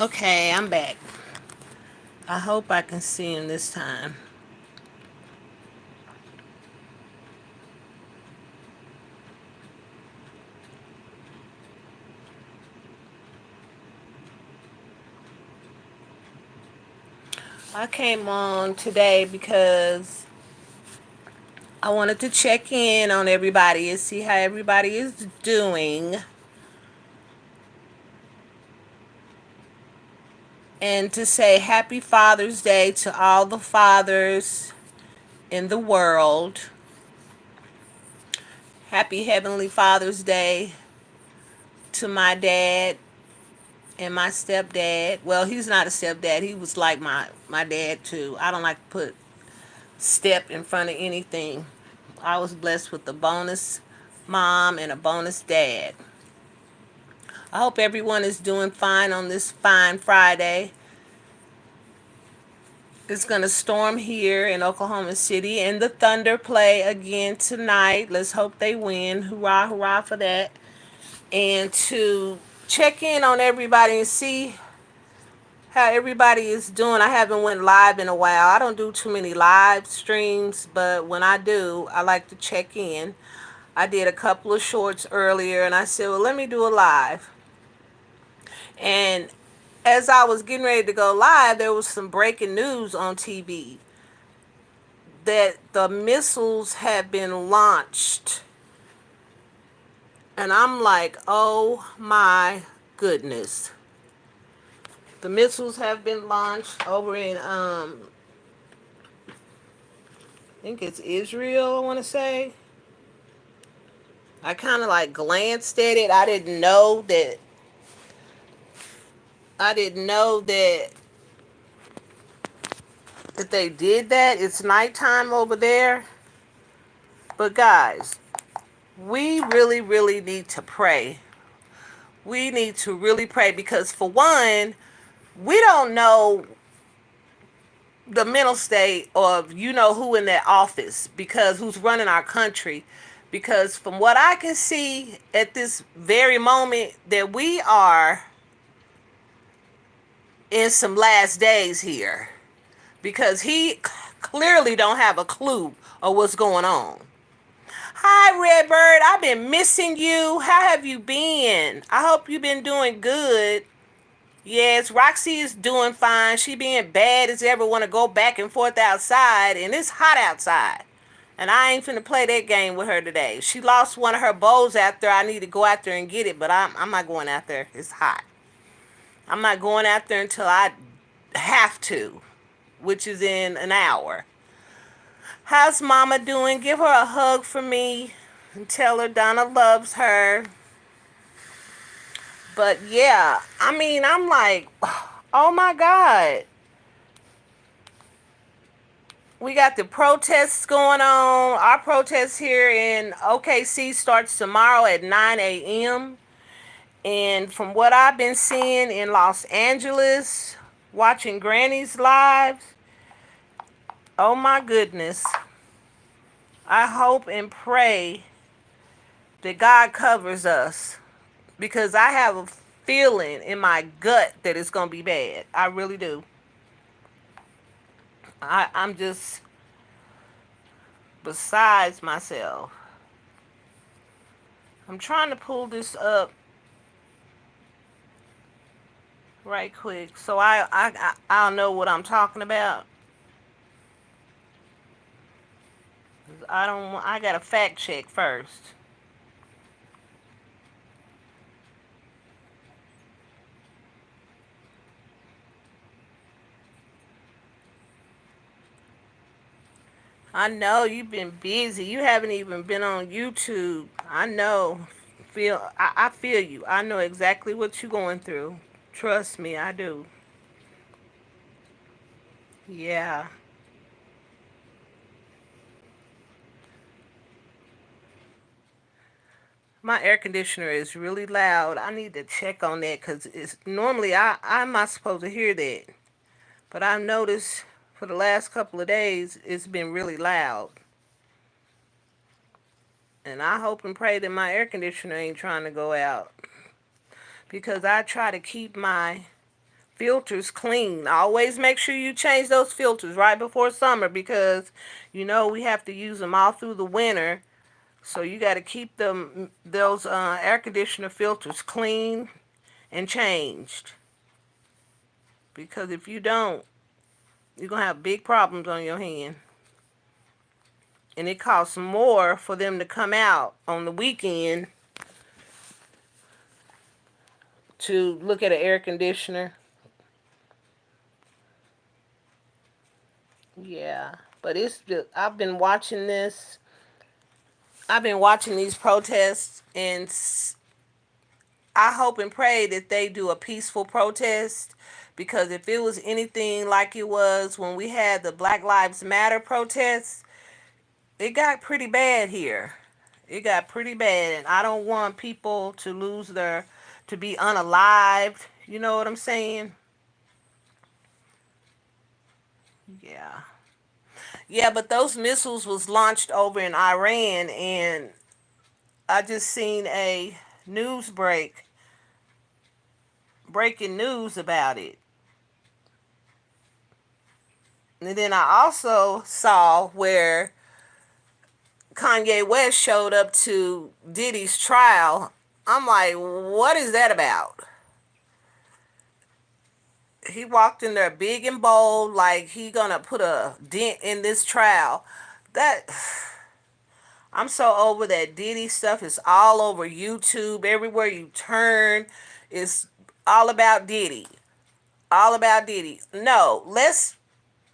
Okay, I'm back. I hope I can see him this time. I came on today because I wanted to check in on everybody and see how everybody is doing, and to say happy Father's Day to all the fathers in the world. Happy Heavenly Father's Day to my dad and my stepdad. Well, he's not a stepdad. He was like my dad too. I don't like to put step in front of anything. I was blessed with a bonus mom and a bonus dad. I hope everyone is doing fine on this fine Friday. It's going to storm here in Oklahoma City, and the Thunder play again tonight. Let's hope they win. Hurrah, hurrah for that. And to check in on everybody and see how everybody is doing. I haven't went live in a while. I don't do too many live streams, but when I do, I like to check in. I did a couple of shorts earlier, and I said, well, let me do a live. And as I was getting ready to go live, there was some breaking news on TV that the missiles had been launched. And I'm like, oh my goodness. The missiles have been launched over in I think it's Israel, I want to say. I kind of like glanced at it. I didn't know that they did that. It's nighttime over there. But guys, we really, really need to pray. We need to really pray because, for one, we don't know the mental state of who in that office, because who's running our country. Because from what I can see at this very moment, that we are in some last days here, because he clearly don't have a clue of what's going on. Hi, Redbird. I've been missing you. How have you been? I hope you've been doing good. Yes, Roxy is doing fine. She being bad as ever, want to go back and forth outside, and it's hot outside. And I ain't finna play that game with her today. She lost one of her bows out there. I need to go out there and get it, but I'm not going out there. It's hot. I'm not going out there until I have to, which is in an hour. How's Mama doing? Give her a hug for me and tell her Donna loves her. But yeah, I mean, I'm like, oh my God. We got the protests going on. Our protest here in OKC starts tomorrow at 9 a.m. And from what I've been seeing in Los Angeles, watching Granny's lives, oh my goodness. I hope and pray that God covers us, because I have a feeling in my gut that it's going to be bad. I really do. I'm just besides myself. I'm trying to pull this up right quick so I'll know what I'm talking about. I got to fact check first. I know you've been busy. You haven't even been on YouTube. I know. I feel you. I know exactly what you're going through. Trust me, I do. Yeah. My air conditioner is really loud. I need to check on that, because it's normally I'm not supposed to hear that. But I've noticed for the last couple of days it's been really loud. And I hope and pray that my air conditioner ain't trying to go out, because I try to keep my filters clean. Always make sure you change those filters right before summer, because we have to use them all through the winter. So you got to keep those air conditioner filters clean and changed, because if you don't, you're going to have big problems on your hand. And it costs more for them to come out on the weekend to look at an air conditioner. Yeah, but I've been watching this. I've been watching these protests, and I hope and pray that they do a peaceful protest, because if it was anything like it was when we had the Black Lives Matter protests, it got pretty bad here. It got pretty bad, and I don't want people to be unalived. You know what I'm saying? Yeah. Yeah, but those missiles was launched over in Iran, and I just seen a news breaking news about it. And then I also saw where Kanye West showed up to Diddy's trial. I'm like, what is that about? He walked in there big and bold, like he gonna put a dent in this trial. That I'm so over that Diddy stuff. Is all over YouTube. Everywhere you turn, it's all about Diddy. All about Diddy. No, let's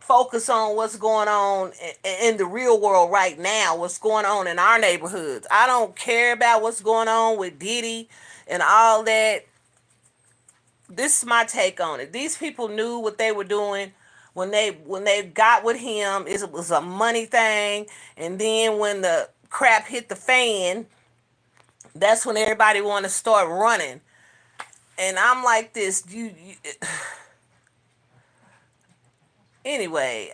focus on what's going on in the real world right now. What's going on in our neighborhoods. I don't care about what's going on with Diddy and all that. This is my take on it. These people knew what they were doing when they got with him. It was a money thing, and then when the crap hit the fan, that's when everybody want to start running. And I'm like this. Anyway.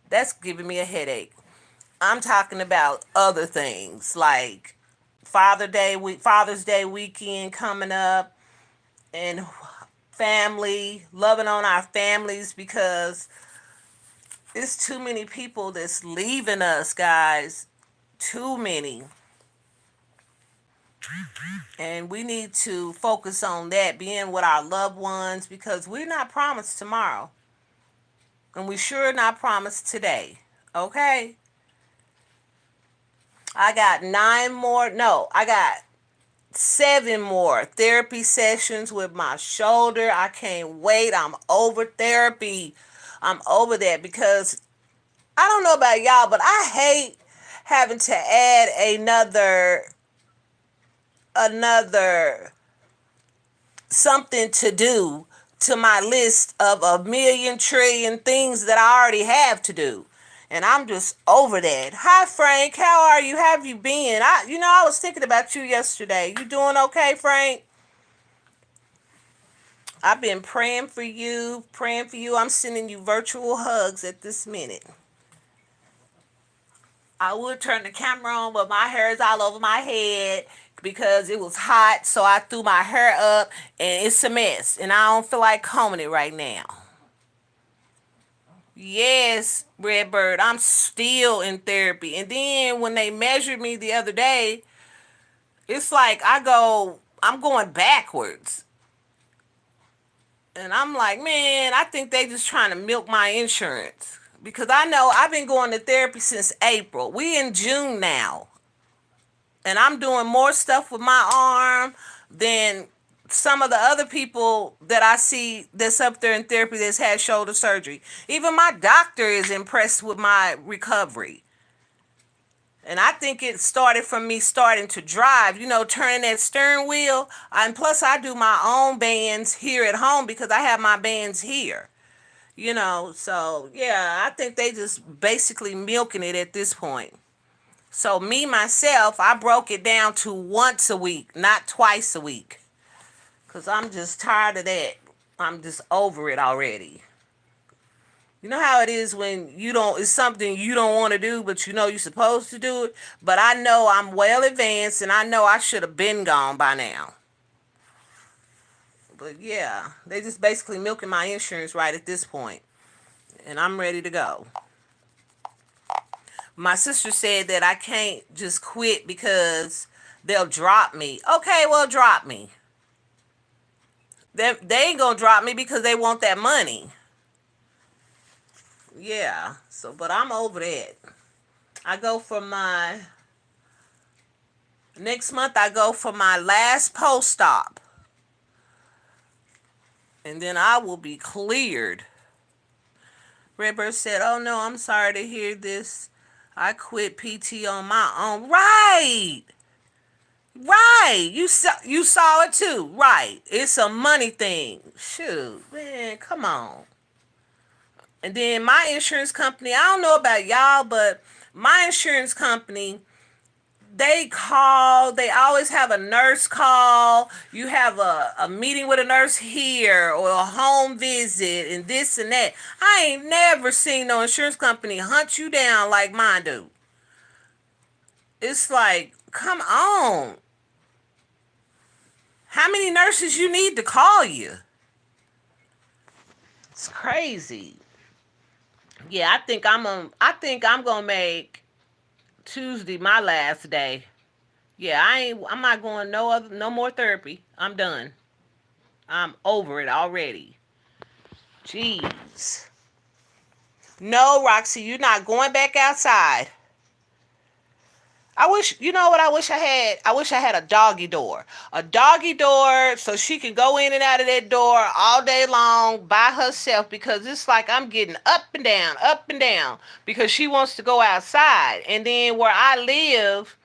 That's giving me a headache. I'm talking about other things like Father's Day weekend coming up, and family, loving on our families, because it's too many people that's leaving us, guys. Too many. And we need to focus on that, being with our loved ones, because we're not promised tomorrow. And we sure not promised today. Okay? I got 7 more therapy sessions with my shoulder. I can't wait. I'm over therapy. I'm over that, because I don't know about y'all, but I hate having to add another something to do to my list of a million trillion things that I already have to do. And I'm just over that. Hi Frank, how are you? How have you been? I was thinking about you yesterday. You doing okay, Frank? I've been praying for you, praying for you. I'm sending you virtual hugs at this minute. I would turn the camera on, but my hair is all over my head because it was hot, so I threw my hair up, and it's a mess, and I don't feel like combing it right now. Yes, Redbird, I'm still in therapy. And then when they measured me the other day, it's like I'm going backwards. And I'm like, man, I think they just trying to milk my insurance. Because I know I've been going to therapy since April. We in June now. And I'm doing more stuff with my arm than some of the other people that I see that's up there in therapy that's had shoulder surgery. Even my doctor is impressed with my recovery. And I think it started from me starting to drive, turning that steering wheel. And plus, I do my own bands here at home because I have my bands here. So yeah, I think they just basically milking it at this point. So me, myself, I broke it down to once a week, not twice a week. Because I'm just tired of that. I'm just over it already. You know how it is when it's something you don't want to do, but you're supposed to do it. But I know I'm well advanced, and I know I should have been gone by now. But yeah, they just basically milking my insurance right at this point, and I'm ready to go. My sister said that I can't just quit because they'll drop me. Okay, well, drop me. They ain't gonna drop me because they want that money. Yeah, so, but I'm over that. I go for my, next month I go for my last post-op. And then I will be cleared. Redbird said, "Oh no, I'm sorry to hear this. I quit PT on my own." Right. Right. You saw it too. Right. It's a money thing. Shoot, man, come on. And then my insurance company, I don't know about y'all, but my insurance company, they always have a nurse call. You have a meeting with a nurse here or a home visit and this and that. I ain't never seen no insurance company hunt you down like mine do. It's like, come on. How many nurses you need to call you? It's crazy. Yeah, I think I'm gonna make Tuesday my last day. Yeah, I'm not going no more therapy. I'm done. I'm over it already. Jeez. No, Roxy, you're not going back outside. I wish, you know what I wish I had? I wish I had a doggy door. A doggy door so she can go in and out of that door all day long by herself, because it's like I'm getting up and down because she wants to go outside. And then where I live,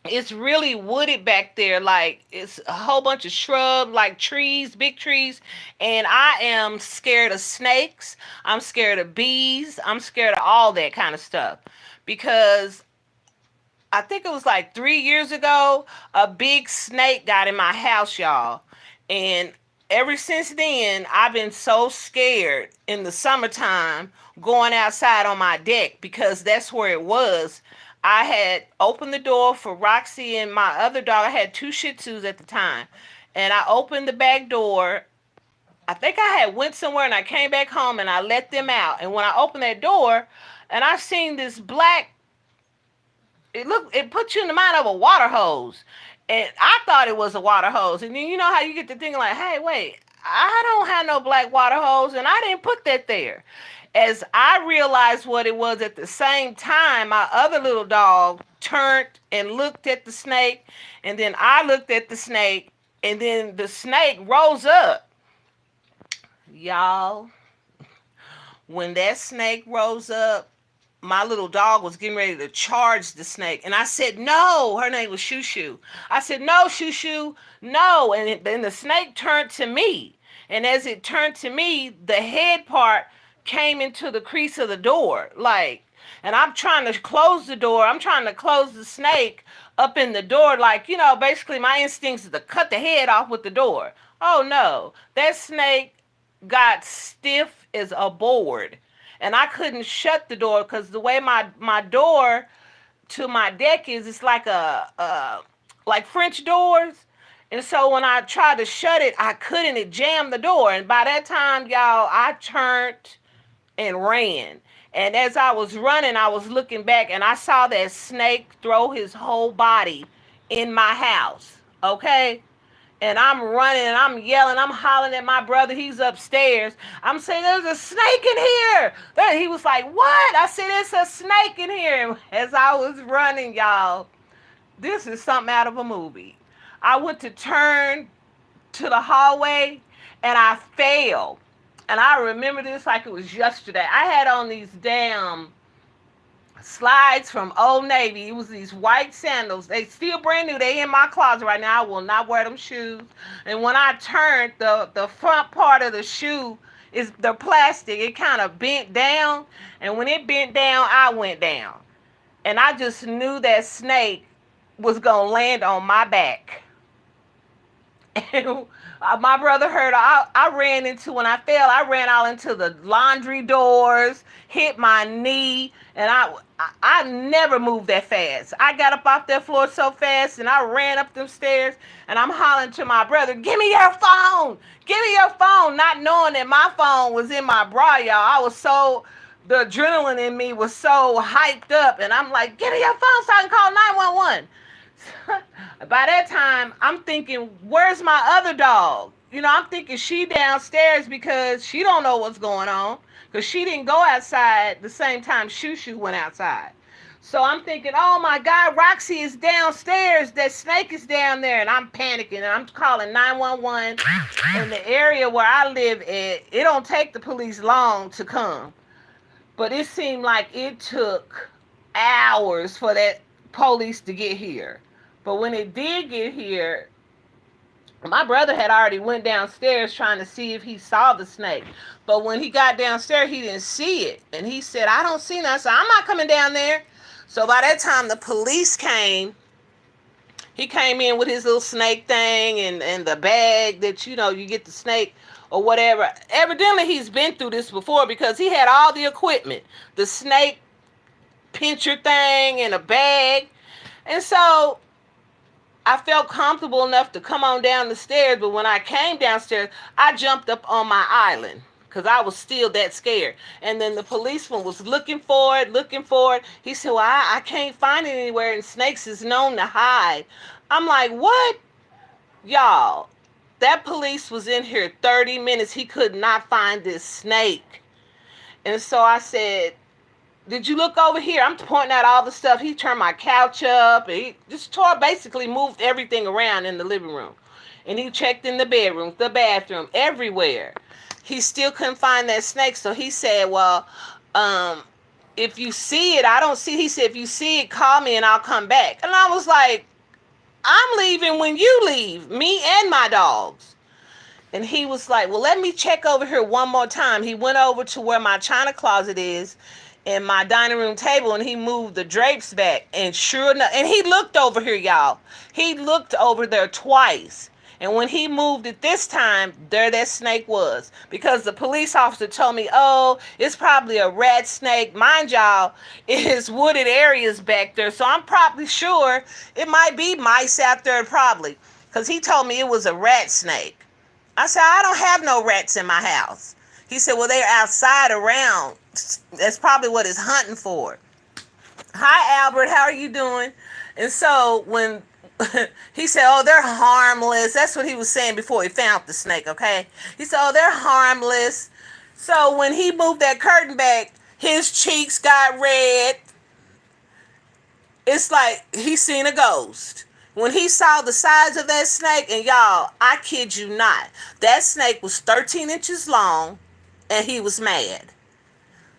it's really wooded back there. Like, it's a whole bunch of shrub, like trees, big trees. And I am scared of snakes. I'm scared of bees. I'm scared of all that kind of stuff. Because I think it was like 3 years ago, a big snake got in my house, y'all. And ever since then, I've been so scared in the summertime going outside on my deck, because that's where it was. I had opened the door for Roxy and my other dog. I had two Shih Tzus at the time. And I opened the back door. I think I had went somewhere and I came back home and I let them out. And when I opened that door and I seen this black, it put you in the mind of a water hose. And I thought it was a water hose. And then you know how you get to thinking like, hey, wait, I don't have no black water hose and I didn't put that there. As I realized what it was, at the same time, my other little dog turned and looked at the snake, and then I looked at the snake, and then the snake rose up. Y'all, when that snake rose up, my little dog was getting ready to charge the snake. And I said, no, her name was Shoo Shoo. I said, no, Shoo Shoo, no. And then the snake turned to me. And as it turned to me, the head part came into the crease of the door. Like, and I'm trying to close the door. I'm trying to close the snake up in the door. Like, basically my instincts is to cut the head off with the door. Oh no, that snake got stiff as a board. And I couldn't shut the door because the way my door to my deck is, it's like like French doors. And so when I tried to shut it, I couldn't. It jammed the door. And by that time, y'all, I turned and ran. And as I was running, I was looking back and I saw that snake throw his whole body in my house. Okay? And I'm running and I'm yelling, I'm hollering at my brother. He's upstairs. I'm saying, there's a snake in here. He was like, what? I said, it's a snake in here. As I was running, y'all, this is something out of a movie. I went to turn to the hallway and I fell. And I remember this like it was yesterday. I had on these damn slides from Old Navy. It was these white sandals. They still brand new. They in my closet right now. I will not wear them shoes. And when I turned, the front part of the shoe is the plastic. It kind of bent down. And when it bent down, I went down. And I just knew that snake was going to land on my back. And my brother heard, I ran into, when I fell, I ran out into the laundry doors, hit my knee, and I never moved that fast. I got up off that floor so fast, and I ran up them stairs, and I'm hollering to my brother, give me your phone, give me your phone, not knowing that my phone was in my bra, y'all. I was so, the adrenaline in me was so hyped up, and I'm like, give me your phone so I can call 911. By that time, I'm thinking, where's my other dog? You know, I'm thinking she downstairs because she don't know what's going on, because she didn't go outside the same time Shoo Shoo went outside. So I'm thinking, oh my God, Roxy is downstairs. That snake is down there. And I'm panicking. And I'm calling 911. In the area where I live at, it don't take the police long to come. But it seemed like it took hours for that police to get here. But when it did get here, my brother had already went downstairs trying to see if he saw the snake. But when he got downstairs, he didn't see it. And he said, I don't see nothing. So I'm not coming down there. So by that time, the police came. He came in with his little snake thing and the bag that, you know, you get the snake or whatever. Evidently, he's been through this before because he had all the equipment. The snake pincher thing and a bag. And so I felt comfortable enough to come on down the stairs, but when I came downstairs, I jumped up on my island because I was still that scared. And then the policeman was looking for it. He said, well, I can't find it anywhere, and snakes is known to hide. I'm like, what? Y'all, that police was in here 30 minutes. He could not find this snake. And so I said, did you look over here? I'm pointing out all the stuff. He turned my couch up. And he just basically moved everything around in the living room. And he checked in the bedroom, the bathroom, everywhere. He still couldn't find that snake. So he said, well, if you see it, I don't see it. He said, if you see it, call me and I'll come back. And I was like, I'm leaving when you leave, me and my dogs. And he was like, well, let me check over here one more time. He went over to where my china closet is and my dining room table, and he moved the drapes back. And sure enough, and he looked over here, y'all. He looked over there twice. And when he moved it this time, there that snake was. Because the police officer told me, oh, it's probably a rat snake. Mind y'all, it is wooded areas back there. So I'm probably sure it might be mice out there probably. Because he told me it was a rat snake. I said, I don't have no rats in my house. He said, well, they're outside around. That's probably what it's hunting for. Hi, Albert. How are you doing? And so when he said, oh, they're harmless. That's what he was saying before he found the snake, okay? He said, oh, they're harmless. So when he moved that curtain back, his cheeks got red. It's like he seen a ghost. When he saw the size of that snake, and y'all, I kid you not, that snake was 13 inches long, and he was mad.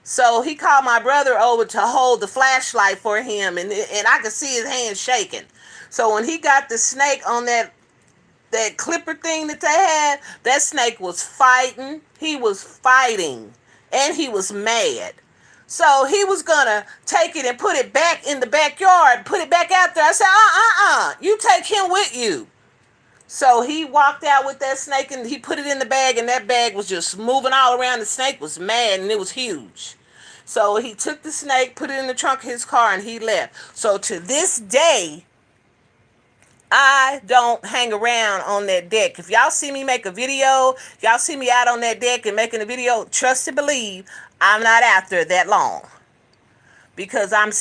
So he called my brother over to hold the flashlight for him, and I could see his hand shaking. So when he got the snake on that clipper thing that they had, that snake was fighting. He was fighting, and he was mad. So he was going to take it and put it back in the backyard, put it back out there. I said, you take him with you. So he walked out with that snake, and he put it in the bag, and that bag was just moving all around. The snake was mad, and it was huge. So he took the snake, put it in the trunk of his car, and he left. So to this day, I don't hang around on that deck. If y'all see me make a video, if y'all see me out on that deck and making a video, trust and believe, I'm not out there that long. Because I'm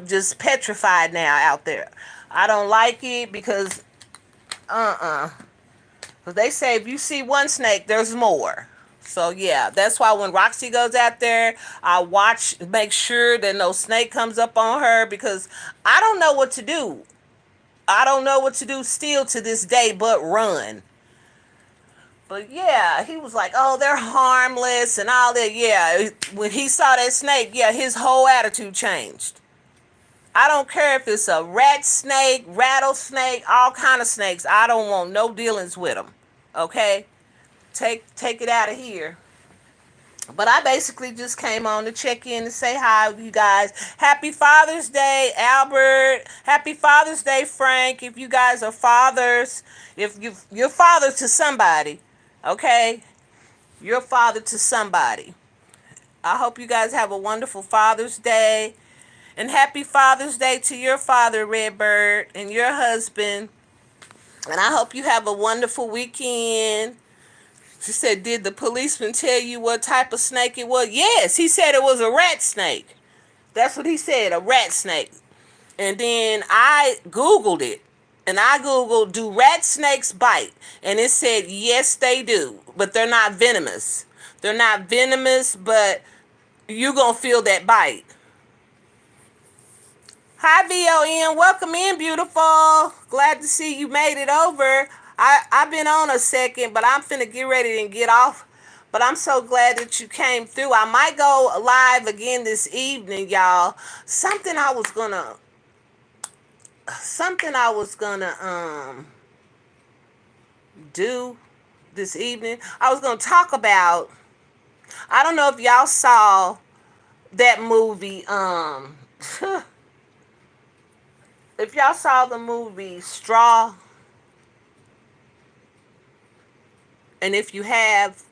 just petrified now out there. I don't like it because, Because they say if you see one snake, there's more. So yeah, that's why when Roxy goes out there, I watch, make sure that no snake comes up on her, because I don't know what to do. I don't know what to do still to this day but run. But yeah, he was like, oh, they're harmless and all that. Yeah, when he saw that snake, yeah, his whole attitude changed. I don't care if it's a rat snake, rattlesnake, all kind of snakes. I don't want no dealings with them. Okay? Take it out of here. But I basically just came on to check in and say hi, you guys. Happy Father's Day, Albert. Happy Father's Day, Frank. If you guys are fathers, if you're father to somebody, okay? You're a father to somebody. I hope you guys have a wonderful Father's Day. And happy Father's Day to your father, Redbird, and your husband. And I hope you have a wonderful weekend. She said, did the policeman tell you what type of snake it was? Yes, he said it was a rat snake. That's what he said, a rat snake. And then I Googled it. And I Googled, do rat snakes bite? And it said, yes, they do. But they're not venomous. They're not venomous, but you're going to feel that bite. Hi, VON. Welcome in, beautiful. Glad to see you made it over. I've been on a second, but I'm finna get ready and get off. But I'm so glad that you came through. I might go live again this evening, y'all. Something I was gonna do this evening. I was gonna talk about, I don't know if y'all saw that movie, if y'all saw the movie Straw, and if you have,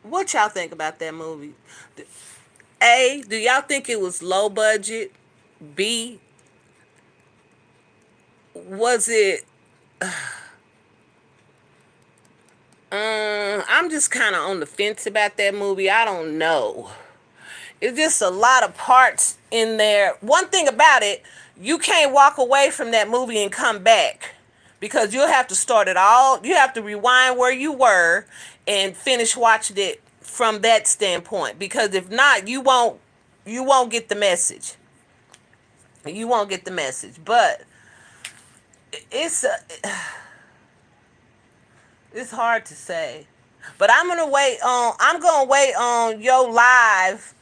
what y'all think about that movie? A, do y'all think it was low budget? B, was it, I'm just kind of on the fence about that movie. I don't know. It's just a lot of parts in there. One thing about it, you can't walk away from that movie and come back, because you'll have to start it all. You have to rewind where you were and finish watching it from that standpoint, because if not, you won't get the message. You won't get the message. But it's it's hard to say. But I'm gonna wait on your live.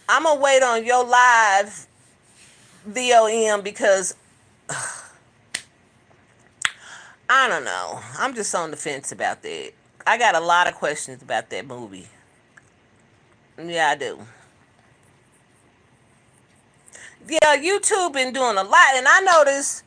I'm gonna wait on your live VOM, because I don't know. I'm just on the fence about that. I got a lot of questions about that movie. Yeah, I do. Yeah, YouTube been doing a lot, and I noticed.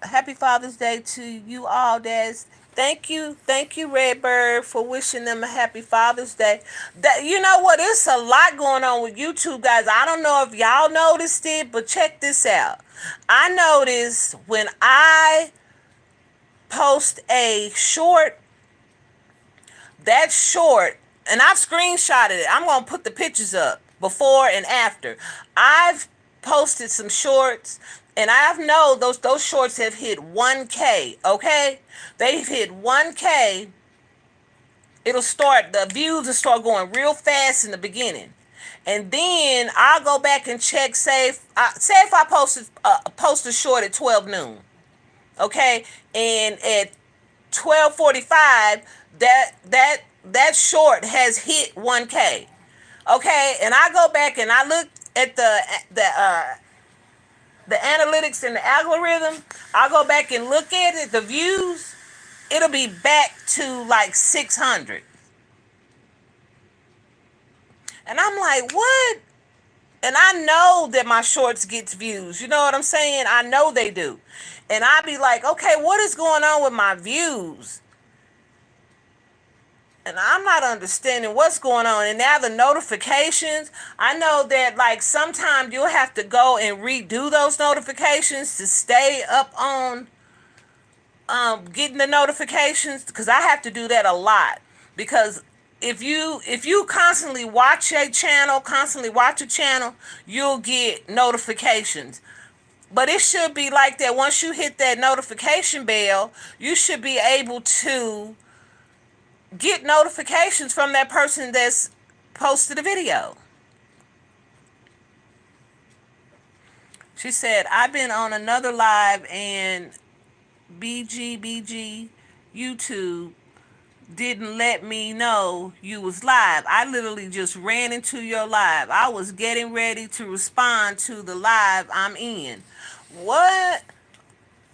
Happy Father's Day to you all, Des. Thank you, Redbird, for wishing them a happy Father's Day. That, you know what? There's a lot going on with YouTube, guys. I don't know if y'all noticed it, but check this out. I noticed when I post a short, that short, and I've screenshotted it. I'm gonna put the pictures up before and after. I've posted some shorts, and I know those shorts have hit 1K. Okay, they've hit 1K. The views will start going real fast in the beginning, and then I'll go back and check. Say if I post a short at 12 noon. Okay, and at 12:45, that short has hit 1K. Okay, and I go back and I look at the analytics and the algorithm. I go back and look at it, the views. It'll be back to like 600, and I'm like, what? And I know that my shorts gets views. You know what I'm saying? I know they do. And I be like, okay, what is going on with my views? And I'm not understanding what's going on. And now the notifications, I know that like sometimes you'll have to go and redo those notifications to stay up on getting the notifications, because I have to do that a lot. Because if you constantly watch a channel, you'll get notifications. But it should be like that. Once you hit that notification bell, you should be able to get notifications from that person that's posted a video. She said, I've been on another live and BGBG YouTube didn't let me know you was live. I literally just ran into your live. I was getting ready to respond to the live I'm in. What?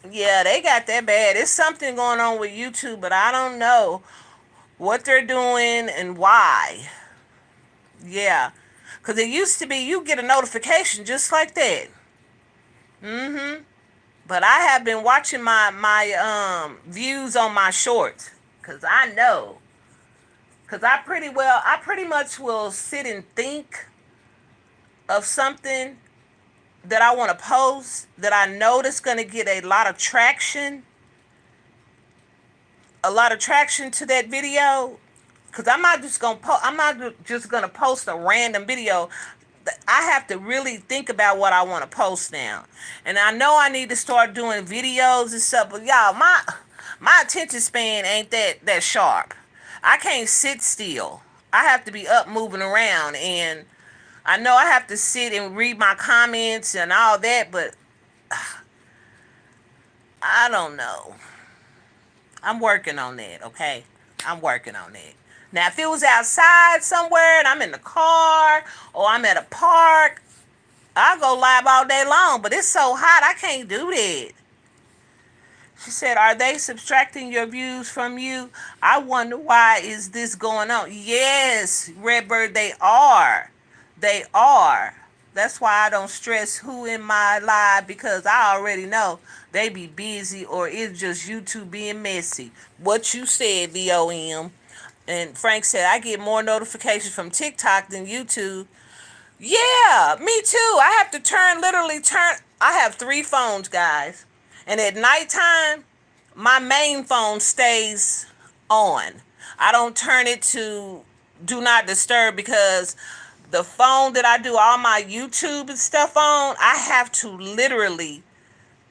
Yeah, they got that bad. It's something going on with YouTube, but I don't know what they're doing and why. Yeah. Because it used to be you get a notification just like that. Mm-hmm. But I have been watching my views on my shorts. Because I know. Because I pretty much will sit and think of something that I want to post that I know that's going to get a lot of traction to that video. Cause I'm not just gonna post a random video. I have to really think about what I want to post now, and I know I need to start doing videos and stuff. But y'all, my attention span ain't that sharp. I can't sit still. I have to be up moving around, and I know I have to sit and read my comments and all that, but I don't know. I'm working on that, okay? I'm working on that. Now, if it was outside somewhere and I'm in the car or I'm at a park, I'll go live all day long, but it's so hot, I can't do that. She said, are they subtracting your views from you? I wonder why is this going on? Yes, Redbird, they are. They are. That's why I don't stress who in my live because I already know they be busy or it's just YouTube being messy. What you said, VOM. And Frank said, I get more notifications from TikTok than YouTube. Yeah, me too. I have 3 phones, guys. And at nighttime, my main phone stays on. I don't turn it to do not disturb because the phone that I do all my YouTube and stuff on, I have to literally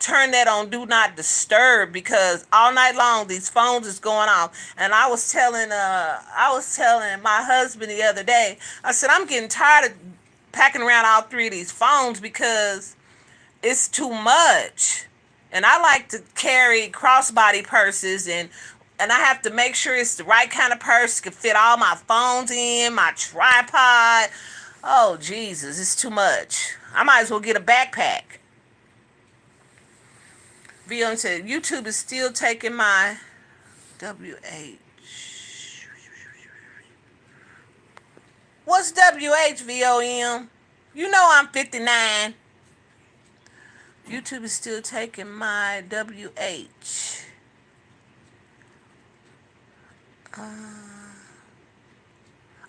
turn that on do not disturb because all night long these phones is going off. And I was telling my husband the other day, I said I'm getting tired of packing around all 3 of these phones because it's too much. And I like to carry crossbody purses, and I have to make sure it's the right kind of purse can fit all my phones in, my tripod. Oh Jesus, it's too much. I might as well get a backpack. Vion said YouTube is still taking my WH. What's WHVOM? You know I'm 59. YouTube is still taking my WH.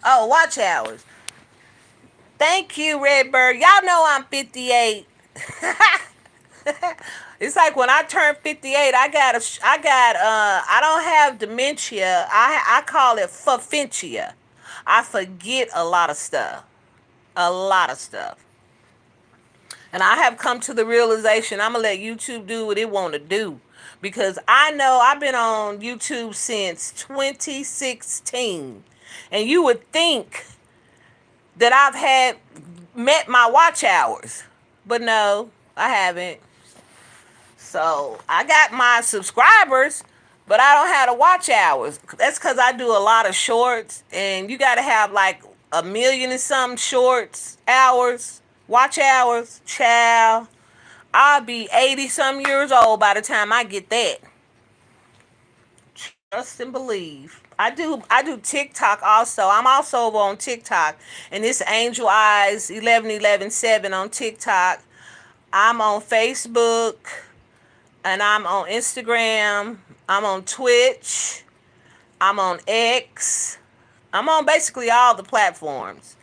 Oh, watch hours. Thank you, Redbird. Y'all know I'm 58. It's like when I turned 58, I don't have dementia. I call it fuffintia. I forget a lot of stuff. A lot of stuff. And I have come to the realization I'm going to let YouTube do what it want to do. Because I know I've been on YouTube since 2016. And you would think that I've had met my watch hours. But no, I haven't. So I got my subscribers, but I don't have the watch hours. That's because I do a lot of shorts. And you got to have like a million and some shorts hours. Watch hours, child. I'll be 80 some years old by the time I get that. Trust and believe. I do TikTok also. I'm also over on TikTok. And it's AngelEyez1111 on TikTok. I'm on Facebook. And I'm on Instagram. I'm on Twitch. I'm on X. I'm on basically all the platforms.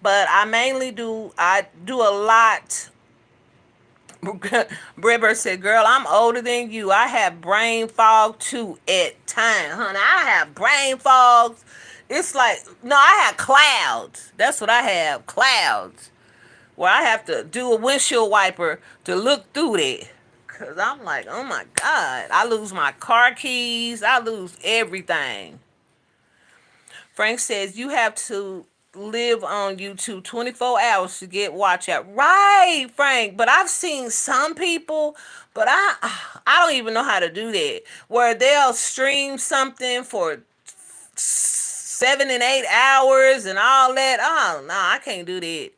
But I do a lot. Breber said, girl, I'm older than you. I have brain fog too at time. Honey, I have brain fog. It's like, no, I have clouds. That's what I have, clouds. Where I have to do a windshield wiper to look through that. Because I'm like, oh my God. I lose my car keys. I lose everything. Frank says you have to live on YouTube 24 hours to get watch out. Right, Frank. But I've seen some people, but I don't even know how to do that. Where they'll stream something for 7 and 8 hours and all that. Oh no, I can't do that.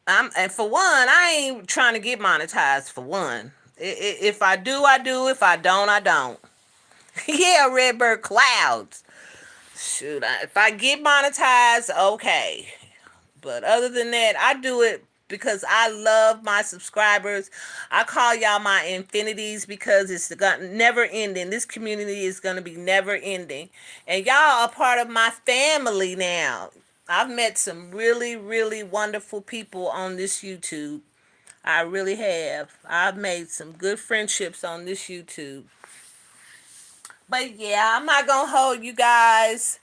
And for one, I ain't trying to get monetized for one. If I do, I do. If I don't, I don't. Yeah, Redbird clouds. Shoot, if I get monetized, okay. But other than that, I do it because I love my subscribers. I call y'all my infinities because it's never ending. This community is going to be never ending. And y'all are part of my family now. I've met some really, really wonderful people on this YouTube. I really have. I've made some good friendships on this YouTube. But yeah, I'm not going to hold you guys.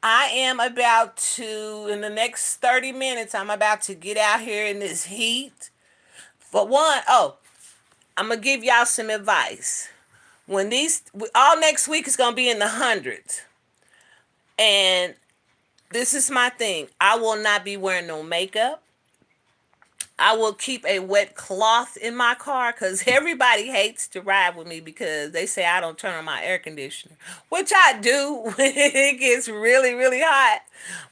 I am about to, in the next 30 minutes, I'm about to get out here in this heat. For one, I'm going to give y'all some advice. When all next week is going to be in the hundreds. And this is my thing. I will not be wearing no makeup. I will keep a wet cloth in my car because everybody hates to ride with me because they say I don't turn on my air conditioner, which I do when it gets really, really hot.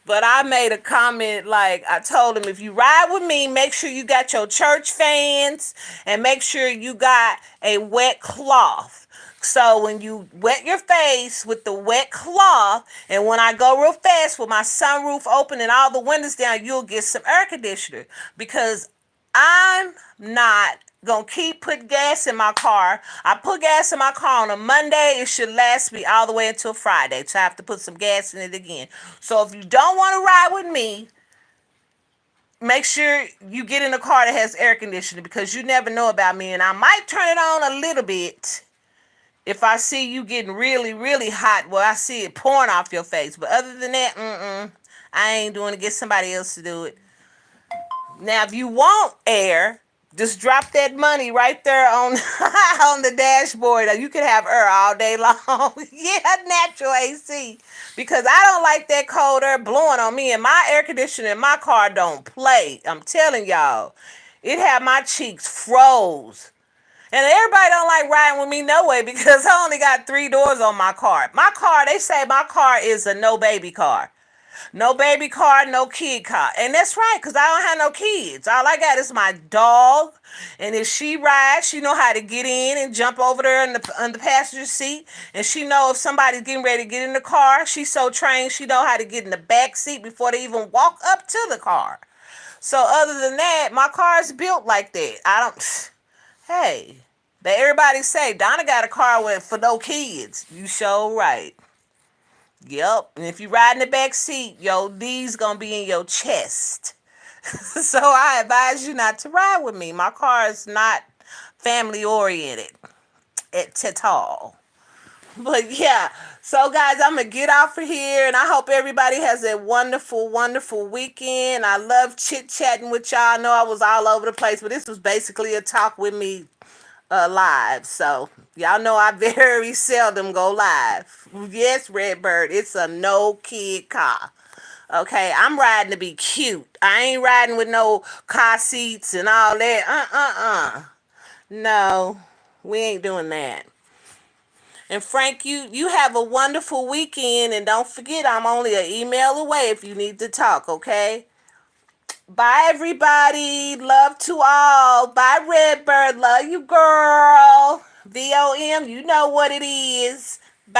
But I made a comment like I told him, if you ride with me, make sure you got your church fans and make sure you got a wet cloth. So when you wet your face with the wet cloth, and when I go real fast with my sunroof open and all the windows down, you'll get some air conditioner because I'm not gonna keep putting gas in my car. I put gas in my car on a Monday. It should last me all the way until Friday. So I have to put some gas in it again. So if you don't want to ride with me, make sure you get in a car that has air conditioning because you never know about me. And I might turn it on a little bit if I see you getting really, really hot. Well, I see it pouring off your face. But other than that, I ain't doing it. Get somebody else to do it. Now, if you want air, just drop that money right there on on the dashboard. You can have air all day long. Yeah, natural AC. Because I don't like that cold air blowing on me. And my air conditioner in my car don't play. I'm telling y'all. It had my cheeks froze. And everybody don't like riding with me no way because I only got 3 doors on my car. My car, they say my car is a no baby car. No baby car, no kid car. And that's right, because I don't have no kids. All I got is my dog. And if she rides, she know how to get in and jump over there in the passenger seat. And she know if somebody's getting ready to get in the car, she's so trained, she know how to get in the back seat before they even walk up to the car. So other than that, my car is built like that. I don't, hey, everybody say, Donna got a car with for no kids. You sure right. Yep. And if you ride in the back seat, your D's gonna be in your chest. So I advise you not to ride with me. My car is not family oriented at all. But yeah. So guys, I'm gonna get off of here and I hope everybody has a wonderful, wonderful weekend. I love chit-chatting with y'all. I know I was all over the place, but this was basically a talk with me live. So y'all know I very seldom go live. Yes, Redbird, it's a no kid car. Okay, I'm riding to be cute. I ain't riding with no car seats and all that. No, we ain't doing that. And Frank, you have a wonderful weekend, and don't forget I'm only an email away if you need to talk, okay? Bye, everybody. Love to all. Bye, Redbird. Love you, girl. VOM, you know what it is. Bye.